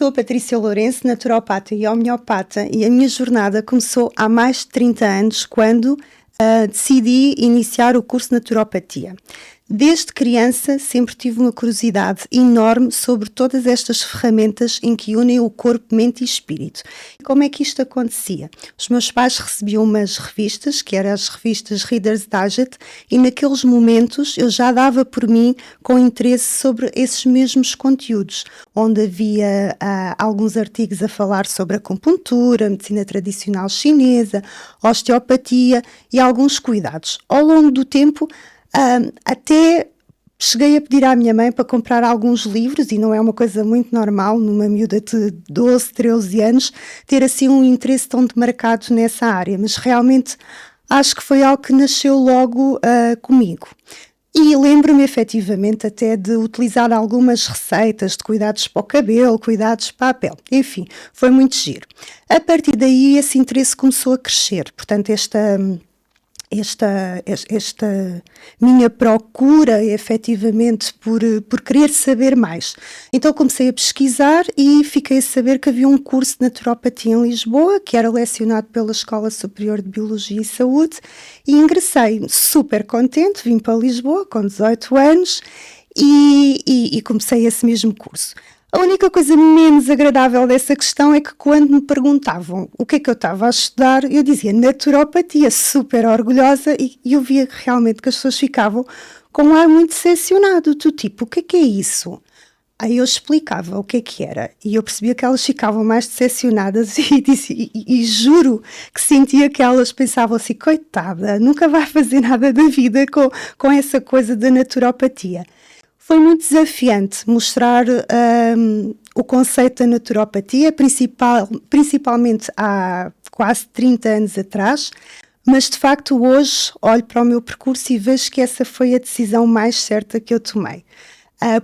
Sou a Patrícia Lourenço, naturopata e homeopata, e a minha jornada começou há mais de 30 anos, quando decidi iniciar o curso de naturopatia. Desde criança sempre tive uma curiosidade enorme sobre todas estas ferramentas em que unem o corpo, mente e espírito. Como é que isto acontecia? Os meus pais recebiam umas revistas, que eram as revistas Reader's Digest, e naqueles momentos eu já dava por mim com interesse sobre esses mesmos conteúdos, onde havia alguns artigos a falar sobre acupuntura, medicina tradicional chinesa, osteopatia e alguns cuidados. Ao longo do tempo, até cheguei a pedir à minha mãe para comprar alguns livros, e não é uma coisa muito normal numa miúda de 12, 13 anos ter assim um interesse tão demarcado nessa área, mas realmente acho que foi algo que nasceu logo comigo. E lembro-me efetivamente até de utilizar algumas receitas de cuidados para o cabelo, cuidados para a pele, enfim, foi muito giro. A partir daí esse interesse começou a crescer, portanto esta minha procura, efetivamente, por querer saber mais. Então comecei a pesquisar e fiquei a saber que havia um curso de naturopatia em Lisboa, que era lecionado pela Escola Superior de Biologia e Saúde, e ingressei super contente, vim para Lisboa com 18 anos e comecei esse mesmo curso. A única coisa menos agradável dessa questão é que quando me perguntavam o que é que eu estava a estudar, eu dizia naturopatia, super orgulhosa, e eu via realmente que as pessoas ficavam com um ar muito decepcionado, do tipo, o que é isso? Aí eu explicava o que é que era, e eu percebia que elas ficavam mais decepcionadas e juro que sentia que elas pensavam assim, coitada, nunca vai fazer nada da vida com essa coisa da naturopatia. Foi muito desafiante mostrar o conceito da naturopatia, principalmente há quase 30 anos atrás, mas de facto hoje olho para o meu percurso e vejo que essa foi a decisão mais certa que eu tomei.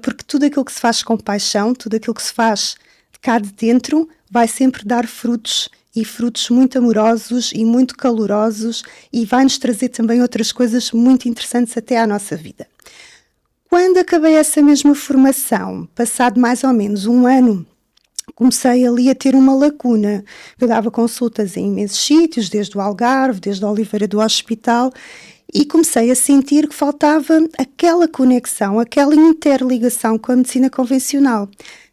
Porque tudo aquilo que se faz com paixão, tudo aquilo que se faz de cá de dentro, vai sempre dar frutos, e frutos muito amorosos e muito calorosos, e vai-nos trazer também outras coisas muito interessantes até à nossa vida. Quando acabei essa mesma formação, passado mais ou menos um ano, comecei ali a ter uma lacuna. Eu dava consultas em imensos sítios, desde o Algarve, desde a Oliveira do Hospital, e comecei a sentir que faltava aquela conexão, aquela interligação com a medicina convencional.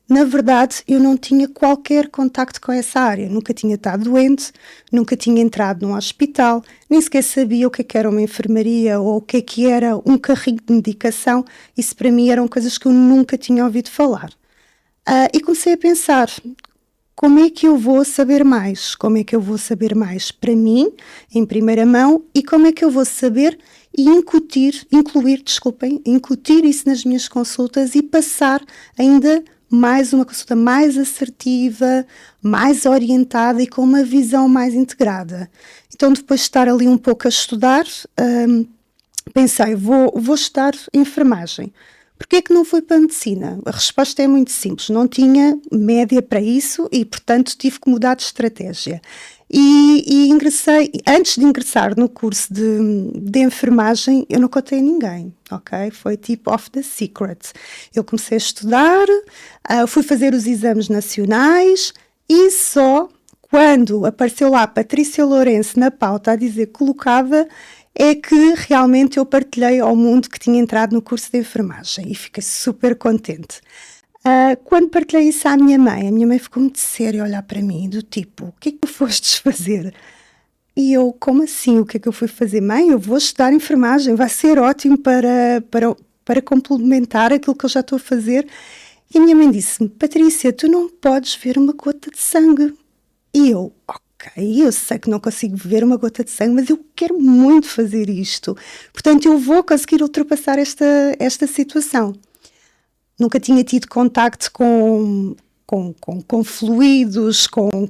Na verdade, eu não tinha qualquer contacto com essa área, nunca tinha estado doente, nunca tinha entrado num hospital, nem sequer sabia o que era uma enfermaria ou o que era um carrinho de medicação. Isso para mim eram coisas que eu nunca tinha ouvido falar. E comecei a pensar, como é que eu vou saber mais? Como é que eu vou saber mais para mim, em primeira mão, e como é que eu vou saber e incutir isso nas minhas consultas e passar ainda mais uma consulta mais assertiva, mais orientada e com uma visão mais integrada. Então, depois de estar ali um pouco a estudar, pensei, vou estudar enfermagem. Porquê é que não fui para a medicina? A resposta é muito simples, não tinha média para isso e, portanto, tive que mudar de estratégia. E ingressei, antes de ingressar no curso de enfermagem, eu não contei a ninguém, ok? Foi tipo off the secret. Eu comecei a estudar, fui fazer os exames nacionais e só quando apareceu lá Patrícia Lourenço na pauta a dizer colocada, é que realmente eu partilhei ao mundo que tinha entrado no curso de enfermagem e fiquei super contente. Quando partilhei isso à minha mãe ficou muito séria a olhar para mim, do tipo, o que é que tu fostes fazer? E eu, como assim, o que é que eu fui fazer? Mãe, eu vou estudar enfermagem, vai ser ótimo para complementar aquilo que eu já estou a fazer. E a minha mãe disse-me, Patrícia, tu não podes ver uma gota de sangue. E eu, ok, eu sei que não consigo ver uma gota de sangue, mas eu quero muito fazer isto. Portanto, eu vou conseguir ultrapassar esta situação. Nunca tinha tido contacto com fluidos, com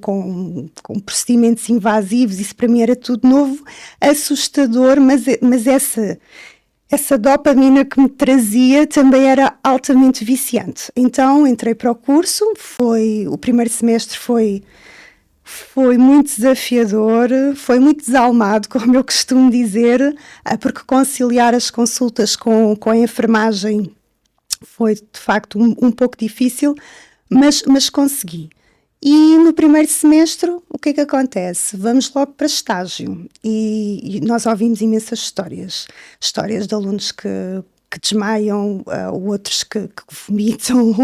procedimentos invasivos, isso para mim era tudo novo, assustador, mas essa dopamina que me trazia também era altamente viciante. Então entrei para o curso, o primeiro semestre foi muito desafiador, foi muito desalmado, como eu costumo dizer, porque conciliar as consultas com a enfermagem foi de facto um pouco difícil, mas consegui. E no primeiro semestre, o que é que acontece? Vamos logo para estágio e nós ouvimos imensas histórias de alunos que desmaiam, outros que vomitam,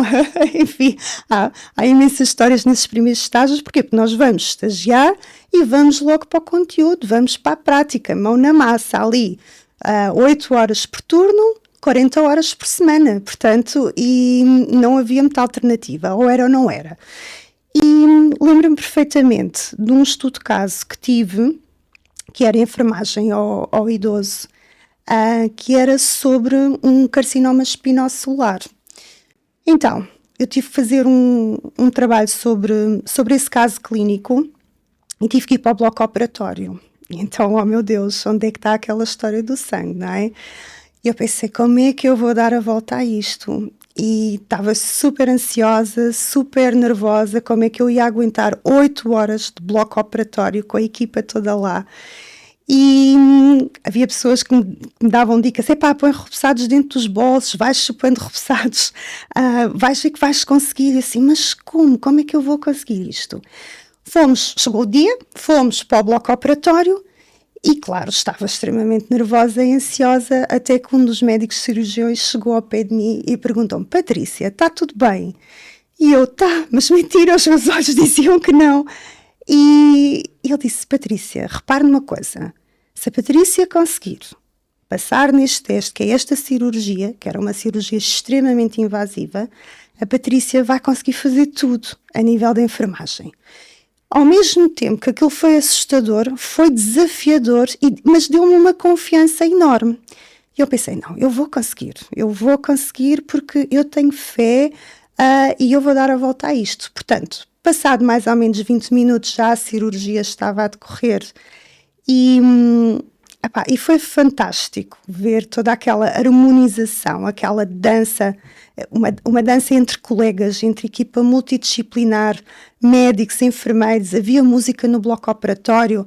enfim, há imensas histórias nesses primeiros estágios. Porquê? Porque nós vamos estagiar e vamos logo para o conteúdo, vamos para a prática, mão na massa ali, 8 horas por turno, 40 horas por semana, portanto, e não havia muita alternativa, ou era ou não era. E lembro-me perfeitamente de um estudo de caso que tive, que era enfermagem ao idoso, que era sobre um carcinoma espinocelular. Então, eu tive que fazer um trabalho sobre esse caso clínico e tive que ir para o bloco operatório. Então, oh meu Deus, onde é que está aquela história do sangue, não é? E eu pensei, como é que eu vou dar a volta a isto? E estava super ansiosa, super nervosa, como é que eu ia aguentar 8 horas de bloco operatório com a equipa toda lá. E havia pessoas que me davam dicas, põe repousados dentro dos bolsos, vais chupando repousados, vais ver que vais conseguir. Assim, mas como é que eu vou conseguir isto? Chegou o dia, fomos para o bloco operatório e, claro, estava extremamente nervosa e ansiosa, até que um dos médicos cirurgiões chegou ao pé de mim e perguntou-me, Patrícia, está tudo bem? E eu, mas mentira, os meus olhos diziam que não. E ele disse, Patrícia, repare numa coisa, se a Patrícia conseguir passar neste teste, que é esta cirurgia, que era uma cirurgia extremamente invasiva, a Patrícia vai conseguir fazer tudo a nível da enfermagem. Ao mesmo tempo que aquilo foi assustador, foi desafiador, mas deu-me uma confiança enorme. E eu pensei, não, eu vou conseguir porque eu tenho fé e eu vou dar a volta a isto. Portanto, passado mais ou menos 20 minutos já a cirurgia estava a decorrer e foi fantástico ver toda aquela harmonização, aquela dança, uma dança entre colegas, entre equipa multidisciplinar, médicos, enfermeiros, havia música no bloco operatório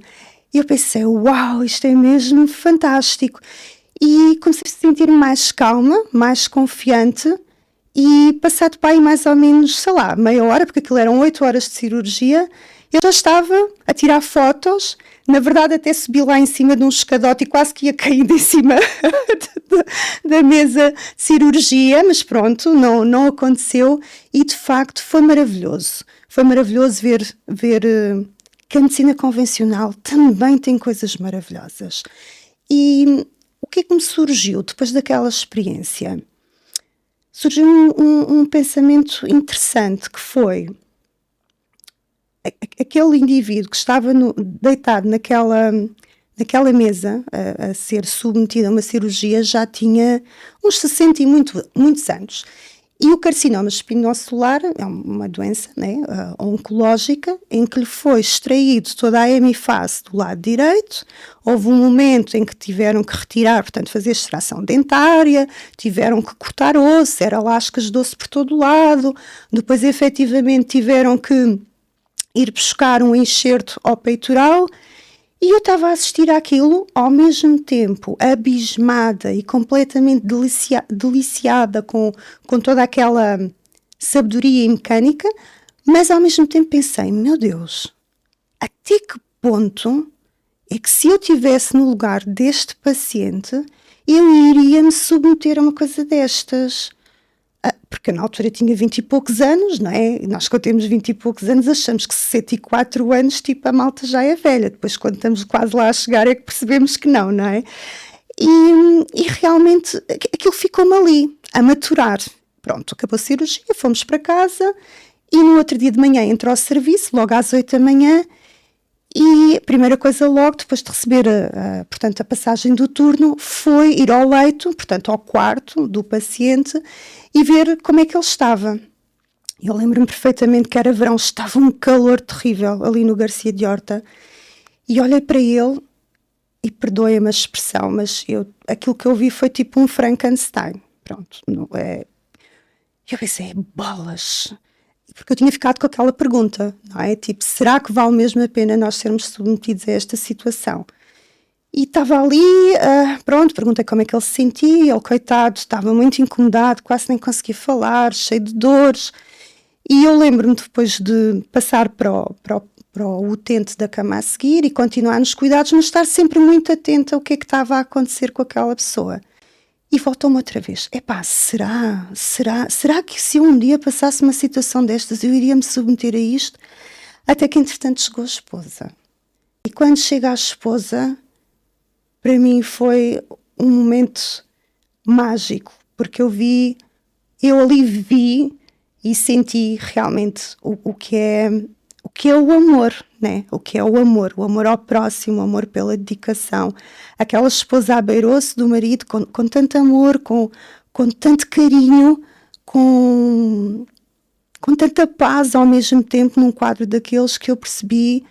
e eu pensei, uau, isto é mesmo fantástico. E comecei a sentir-me mais calma, mais confiante e passado para aí mais ou menos, sei lá, meia hora, porque aquilo eram 8 horas de cirurgia, eu já estava a tirar fotos. Na verdade, até subi lá em cima de um escadote e quase que ia caindo em cima da mesa de cirurgia, mas pronto, não aconteceu e de facto foi maravilhoso. Foi maravilhoso ver que a medicina convencional também tem coisas maravilhosas. E o que é que me surgiu depois daquela experiência? Surgiu um pensamento interessante que foi aquele indivíduo que estava deitado naquela mesa a ser submetido a uma cirurgia já tinha uns 60 e muitos anos. E o carcinoma espinocelular é uma doença, né, oncológica, em que lhe foi extraído toda a hemifase do lado direito. Houve um momento em que tiveram que retirar, portanto, fazer extração dentária, tiveram que cortar osso, era lascas de osso por todo o lado. Depois, efetivamente, tiveram que ir buscar um enxerto ao peitoral e eu estava a assistir àquilo ao mesmo tempo abismada e completamente deliciada com toda aquela sabedoria e mecânica, mas ao mesmo tempo pensei, meu Deus, até que ponto é que se eu estivesse no lugar deste paciente eu iria me submeter a uma coisa destas? Porque na altura eu tinha 20 e poucos anos, não é? E nós, quando temos 20 e poucos anos, achamos que 64 anos, tipo, a malta já é velha. Depois, quando estamos quase lá a chegar, é que percebemos que não é? E realmente aquilo ficou-me ali, a maturar. Pronto, acabou a cirurgia, fomos para casa e no outro dia de manhã entrou ao serviço, logo às 8 da manhã, e a primeira coisa logo, depois de receber portanto, a passagem do turno, foi ir ao leito, portanto ao quarto do paciente e ver como é que ele estava. Eu lembro-me perfeitamente que era verão, estava um calor terrível ali no Garcia de Horta e olhei para ele e perdoem-me a expressão, mas aquilo que eu vi foi tipo um Frankenstein. Pronto, eu pensei, bolas... Porque eu tinha ficado com aquela pergunta, não é? Tipo, será que vale mesmo a pena nós sermos submetidos a esta situação? E estava ali, pronto, perguntei como é que ele se sentia, ele, coitado, estava muito incomodado, quase nem conseguia falar, cheio de dores. E eu lembro-me depois de passar para o utente da cama a seguir e continuar nos cuidados, mas estar sempre muito atenta ao que é que estava a acontecer com aquela pessoa. E voltou-me outra vez. Será que se eu um dia passasse uma situação destas, eu iria me submeter a isto? Até que, entretanto, chegou a esposa. E quando chega a esposa, para mim foi um momento mágico, porque eu ali vi e senti realmente o que é o amor, né? O que é o amor ao próximo, o amor pela dedicação. Aquela esposa abeirou-se do marido com tanto amor, com tanto carinho, com tanta paz ao mesmo tempo, num quadro daqueles que eu percebi,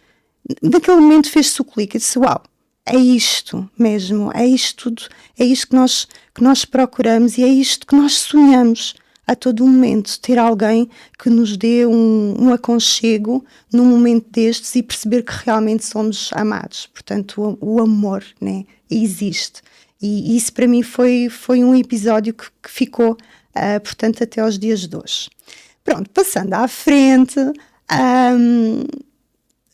naquele momento fez-se o clique, e disse, uau, é isto mesmo, é isto tudo, é isto que nós procuramos e é isto que nós sonhamos a todo momento, ter alguém que nos dê um aconchego num momento destes e perceber que realmente somos amados. Portanto, o amor, né, existe. E isso para mim foi um episódio que ficou, portanto, até aos dias de hoje. Pronto, passando à frente,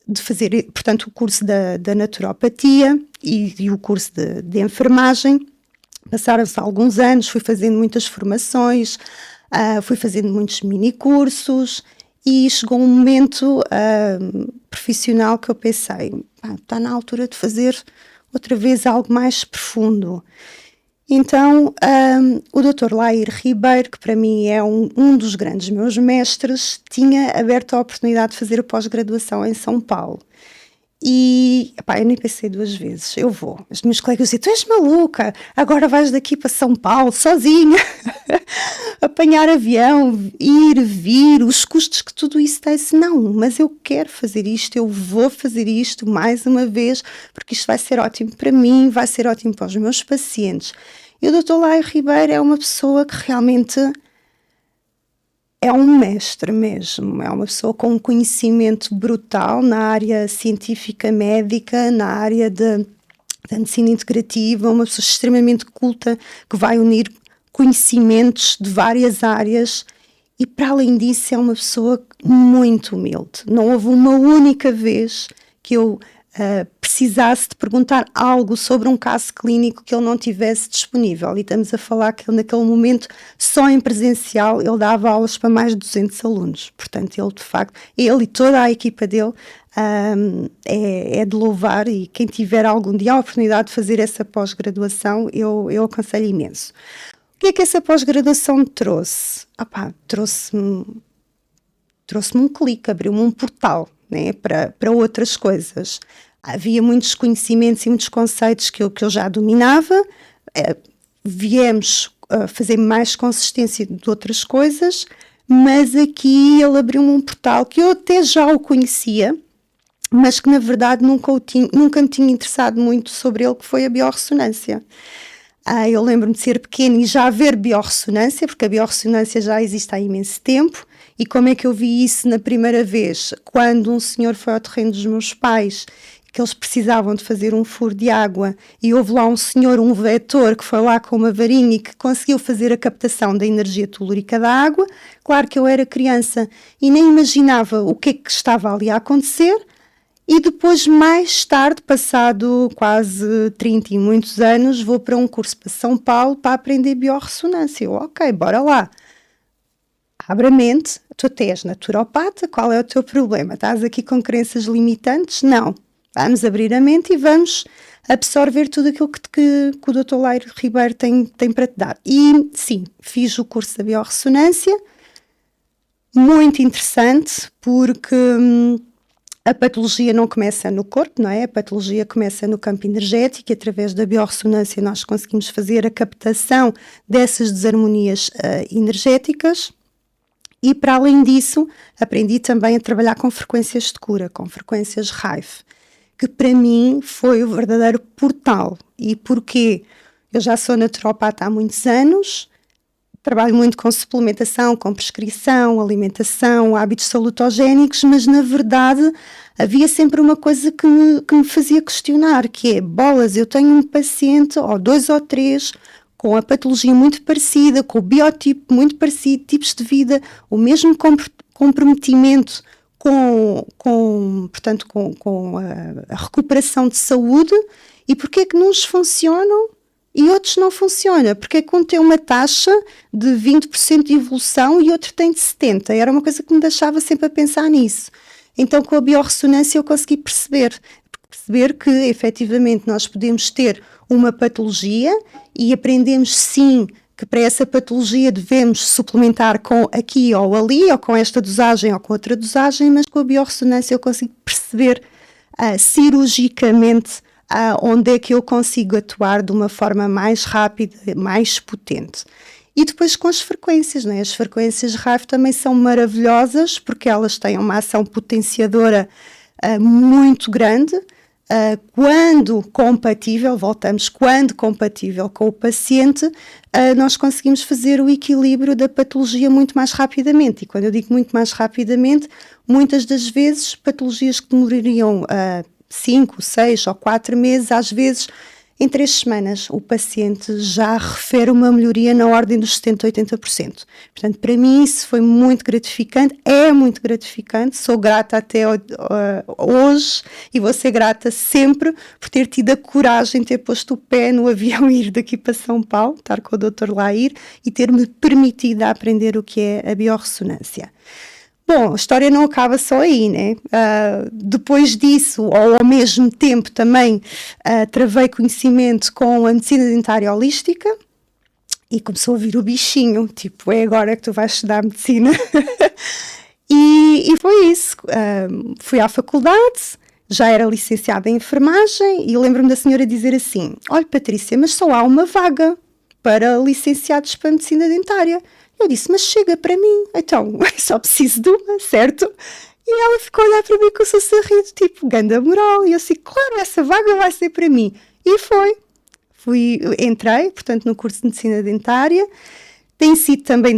de fazer, portanto, o curso da naturopatia e o curso de enfermagem. Passaram-se alguns anos, fui fazendo muitas formações, fui fazendo muitos mini-cursos e chegou um momento profissional que eu pensei, está na altura de fazer outra vez algo mais profundo. Então, o Dr. Lair Ribeiro, que para mim é um dos grandes meus mestres, tinha aberto a oportunidade de fazer a pós-graduação em São Paulo. E, eu nem pensei duas vezes, eu vou. Os meus colegas diziam, tu és maluca, agora vais daqui para São Paulo, sozinha, apanhar avião, ir, vir, os custos que tudo isso tem. Não, mas eu quero fazer isto, eu vou fazer isto mais uma vez, porque isto vai ser ótimo para mim, vai ser ótimo para os meus pacientes. E o Dr. Lair Ribeiro é uma pessoa que realmente é um mestre mesmo, é uma pessoa com um conhecimento brutal na área científica médica, na área da medicina integrativa, uma pessoa extremamente culta que vai unir conhecimentos de várias áreas e, para além disso, é uma pessoa muito humilde. Não houve uma única vez que eu precisasse de perguntar algo sobre um caso clínico que ele não tivesse disponível. E estamos a falar que ele, naquele momento, só em presencial, ele dava aulas para mais de 200 alunos. Portanto, ele, de facto, ele e toda a equipa dele é de louvar, e quem tiver algum dia a oportunidade de fazer essa pós-graduação, eu aconselho imenso. O que é que essa pós-graduação me trouxe? Trouxe-me um clique, abriu-me um portal, né, para outras coisas. Havia muitos conhecimentos e muitos conceitos que eu já dominava, viemos fazer mais consistência de outras coisas, mas aqui ele abriu-me um portal que eu até já o conhecia, mas que na verdade nunca me tinha interessado muito sobre ele, que foi a biorressonância. Eu lembro-me de ser pequena e já ver biorressonância, porque a biorressonância já existe há imenso tempo. E como é que eu vi isso na primeira vez? Quando um senhor foi ao terreno dos meus pais, que eles precisavam de fazer um furo de água, e houve lá um senhor, um vetor, que foi lá com uma varinha e que conseguiu fazer a captação da energia telúrica da água. Claro que eu era criança e nem imaginava o que é que estava ali a acontecer. E depois, mais tarde, passado quase 30 e muitos anos, vou para um curso para São Paulo para aprender biorressonância. Ok, bora lá. Abre a mente, tu até és naturopata, qual é o teu problema? Estás aqui com crenças limitantes? Não. Vamos abrir a mente e vamos absorver tudo aquilo que o Dr. Lair Ribeiro tem para te dar. E sim, fiz o curso da biorressonância, muito interessante, porque a patologia não começa no corpo, não é? A patologia começa no campo energético, e através da biorressonância nós conseguimos fazer a captação dessas desarmonias energéticas. E, para além disso, aprendi também a trabalhar com frequências de cura, com frequências Rife, que para mim foi o verdadeiro portal. E porquê? Eu já sou naturopata há muitos anos, trabalho muito com suplementação, com prescrição, alimentação, hábitos salutogénicos, mas na verdade havia sempre uma coisa que me fazia questionar, que é, bolas, eu tenho um paciente, ou 2 ou 3, com a patologia muito parecida, com o biotipo muito parecido, tipos de vida, o mesmo comprometimento portanto, com a recuperação de saúde, e porque é que uns funcionam e outros não funcionam? Porque é que um tem uma taxa de 20% de evolução e outro tem de 70%. Era uma coisa que me deixava sempre a pensar nisso. Então, com a biorressonância eu consegui perceber que efetivamente nós podemos ter uma patologia e aprendemos sim que para essa patologia devemos suplementar com aqui ou ali, ou com esta dosagem ou com outra dosagem, mas com a biorressonância eu consigo perceber cirurgicamente onde é que eu consigo atuar de uma forma mais rápida, mais potente. E depois com as frequências, não é? As frequências RAIF também são maravilhosas porque elas têm uma ação potenciadora muito grande. Quando compatível com o paciente, nós conseguimos fazer o equilíbrio da patologia muito mais rapidamente. E quando eu digo muito mais rapidamente, muitas das vezes patologias que demorariam 5, 6 ou 4 meses, às vezes em 3 semanas o paciente já refere uma melhoria na ordem dos 70%, 80%. Portanto, para mim isso foi muito gratificante, é muito gratificante, sou grata até hoje e vou ser grata sempre por ter tido a coragem de ter posto o pé no avião e ir daqui para São Paulo, estar com o Dr. Lair e ter-me permitido aprender o que é a biorressonância. Bom, a história não acaba só aí, né? Depois disso, ou ao mesmo tempo, também travei conhecimento com a medicina dentária holística e começou a vir o bichinho, tipo, é agora que tu vais estudar medicina. e foi isso. Fui à faculdade, já era licenciada em enfermagem e lembro-me da senhora dizer assim: olha, Patrícia, mas só há uma vaga para licenciados para medicina dentária. Eu disse, mas chega para mim, então, só preciso de uma, certo? E ela ficou a olhar para mim com o seu sorriso, tipo, ganda moral. E eu assim, claro, essa vaga vai ser para mim. E foi. Entrei, portanto, no curso de medicina dentária. Tem sido também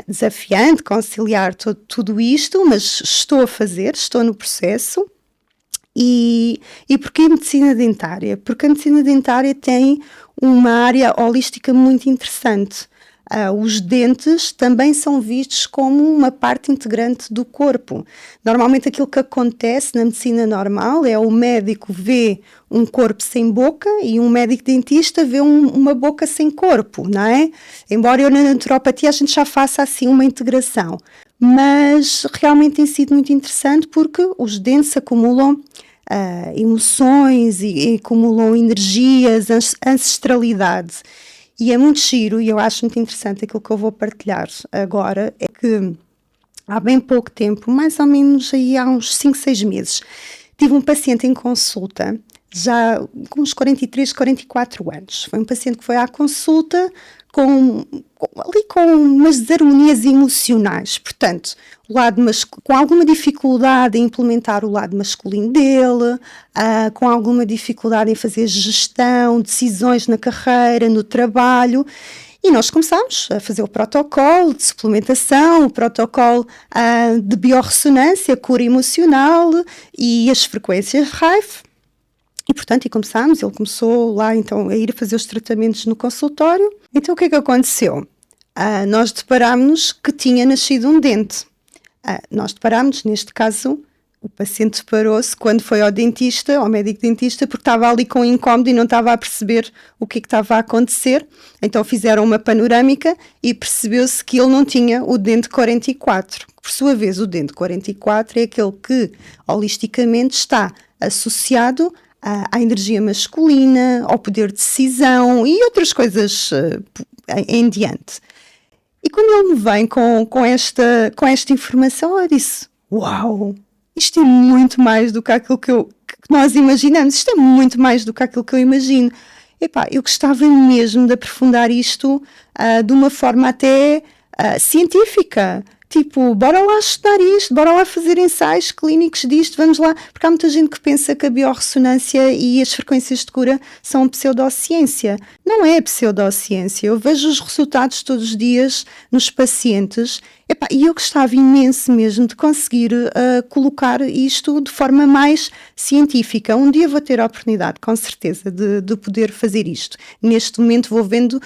desafiante conciliar tudo isto, mas estou no processo. E porquê medicina dentária? Porque a medicina dentária tem uma área holística muito interessante. Os dentes também são vistos como uma parte integrante do corpo. Normalmente aquilo que acontece na medicina normal é o médico vê um corpo sem boca e um médico dentista vê uma boca sem corpo, não é? Embora eu na naturopatia a gente já faça assim uma integração. Mas realmente tem sido muito interessante porque os dentes acumulam emoções e acumulam energias, ancestralidade. E é muito giro e eu acho muito interessante aquilo que eu vou partilhar agora, é que há bem pouco tempo, mais ou menos aí há uns 5, 6 meses, tive um paciente em consulta, já com uns 43, 44 anos. Foi um paciente que foi à consulta com umas desarmonias emocionais, portanto, com alguma dificuldade em implementar o lado masculino dele, com alguma dificuldade em fazer gestão, decisões na carreira, no trabalho, e nós começámos a fazer o protocolo de suplementação, o protocolo de biorressonância, cura emocional e as frequências RAIF. E, portanto, ele começou lá, então, a ir fazer os tratamentos no consultório. Então, o que é que aconteceu? Nós deparámos-nos que tinha nascido um dente. Neste caso, o paciente deparou-se quando foi ao dentista, ao médico dentista, porque estava ali com incómodo e não estava a perceber o que estava a acontecer. Então, fizeram uma panorâmica e percebeu-se que ele não tinha o dente 44. Por sua vez, o dente 44 é aquele que, holisticamente, está associado à energia masculina, ao poder de decisão e outras coisas em diante. E quando ele me vem com esta informação, eu disse, uau, isto é muito mais do que aquilo que nós imaginamos, isto é muito mais do que aquilo que eu imagino. Epá, eu gostava mesmo de aprofundar isto de uma forma até científica. Tipo, bora lá estudar isto, bora lá fazer ensaios clínicos disto, vamos lá. Porque há muita gente que pensa que a biorressonância e as frequências de cura são pseudociência. Não é pseudociência. Eu vejo os resultados todos os dias nos pacientes. Epá, e eu gostava imenso mesmo de conseguir colocar isto de forma mais científica. Um dia vou ter a oportunidade, com certeza, de poder fazer isto. Neste momento vou vendo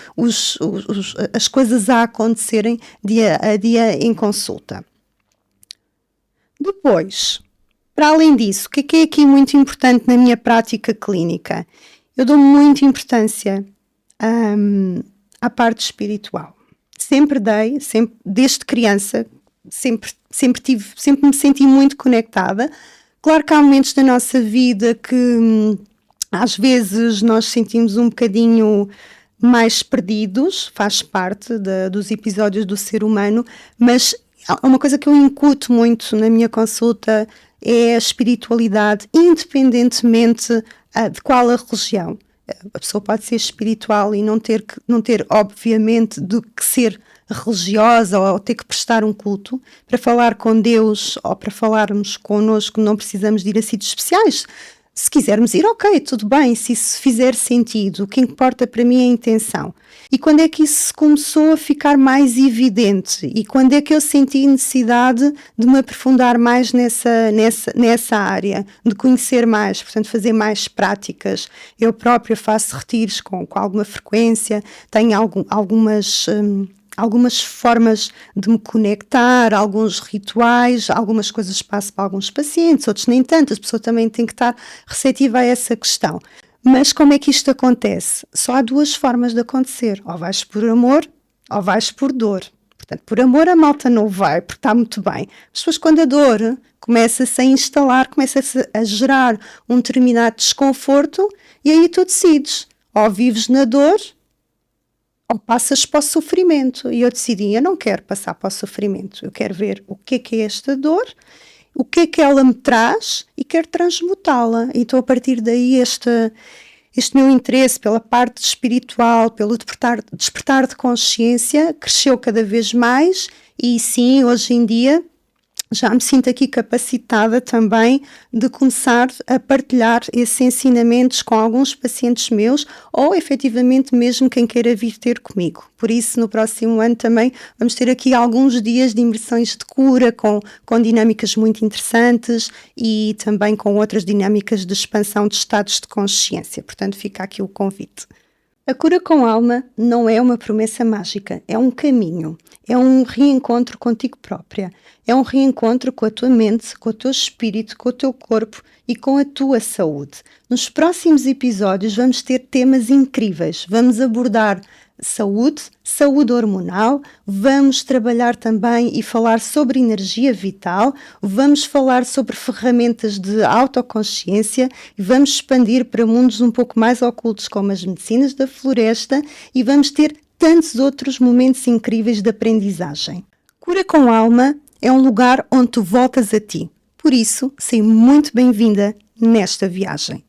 as coisas a acontecerem dia a dia em consulta. Depois, para além disso, o que é aqui muito importante na minha prática clínica? Eu dou muita importância à parte espiritual. Sempre dei, desde criança, sempre me senti muito conectada. Claro que há momentos da nossa vida que às vezes nós sentimos um bocadinho mais perdidos, faz parte dos episódios do ser humano, mas uma coisa que eu incuto muito na minha consulta é a espiritualidade, independentemente de qual a religião. A pessoa pode ser espiritual e não ter obviamente, de que ser religiosa ou ter que prestar um culto. Para falar com Deus ou para falarmos connosco não precisamos de ir a sítios especiais. Se quisermos ir, ok, tudo bem, se isso fizer sentido, o que importa para mim é a intenção. E quando é que isso começou a ficar mais evidente? E quando é que eu senti necessidade de me aprofundar mais nessa área, de conhecer mais, portanto fazer mais práticas? Eu própria faço retiros com alguma frequência, tenho algumas formas de me conectar, alguns rituais, algumas coisas passo para alguns pacientes, outros nem tanto. A pessoa também tem que estar receptiva a essa questão. Mas como é que isto acontece? Só há duas formas de acontecer. Ou vais por amor, ou vais por dor. Portanto, por amor a malta não vai, porque está muito bem. As pessoas, quando a dor começa-se a instalar, começa-se a gerar um determinado desconforto, e aí tu decides. Ou vives na dor, ou passas para o sofrimento. E eu decidi, eu não quero passar para o sofrimento. Eu quero ver o que é esta dor, o que é que ela me traz e quero transmutá-la. Então, a partir daí, este meu interesse pela parte espiritual, pelo despertar de consciência, cresceu cada vez mais e sim, hoje em dia, já me sinto aqui capacitada também de começar a partilhar esses ensinamentos com alguns pacientes meus ou efetivamente mesmo quem queira vir ter comigo. Por isso, no próximo ano também vamos ter aqui alguns dias de imersões de cura com dinâmicas muito interessantes e também com outras dinâmicas de expansão de estados de consciência. Portanto, fica aqui o convite. A cura com alma não é uma promessa mágica, é um caminho, é um reencontro contigo própria, é um reencontro com a tua mente, com o teu espírito, com o teu corpo e com a tua saúde. Nos próximos episódios vamos ter temas incríveis, vamos abordar saúde hormonal, vamos trabalhar também e falar sobre energia vital, vamos falar sobre ferramentas de autoconsciência e vamos expandir para mundos um pouco mais ocultos como as medicinas da floresta e vamos ter tantos outros momentos incríveis de aprendizagem. Cura com Alma é um lugar onde tu voltas a ti. Por isso, seja muito bem-vinda nesta viagem.